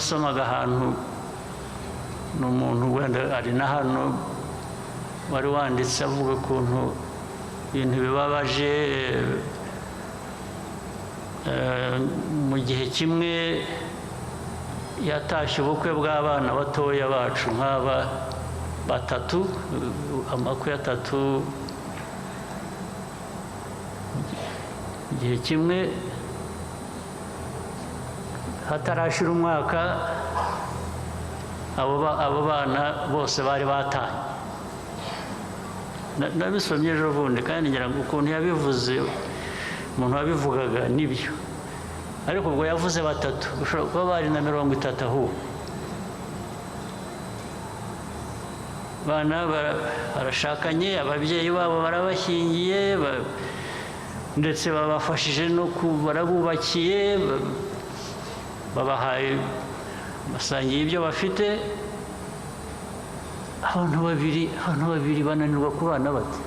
nasomaga ahantu n'umuntu wenda ari na hano wari wanditse avuga ukuntu ibintu bibabaje mu gihe kimwe yatashye ubukwe bw'abana batoya bacu nk'aba batatu amakwe atatu igihe kimwe hatarashira umwaka abo bana bose bari batanye nabisomye ejo bundi kandi ngira ngo ukuntu yabivuze umuntu wabivugaga nibyo ariko ubwo yavuze batatu ushobora kuba bari na 30 ahubwo bana barashakanye ababyeyi babo barabashyingiye ndetse babafashije no barabubakiye babahaye basangiye ibyo bafite abantu babiri bananirwa kubana bate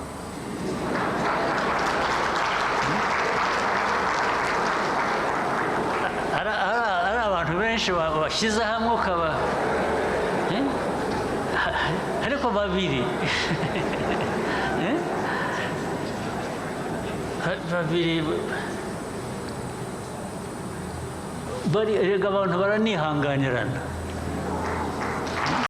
ari abantu benshi bashyize hamwe ukaba ariko babiri erega abantu baranihanganirana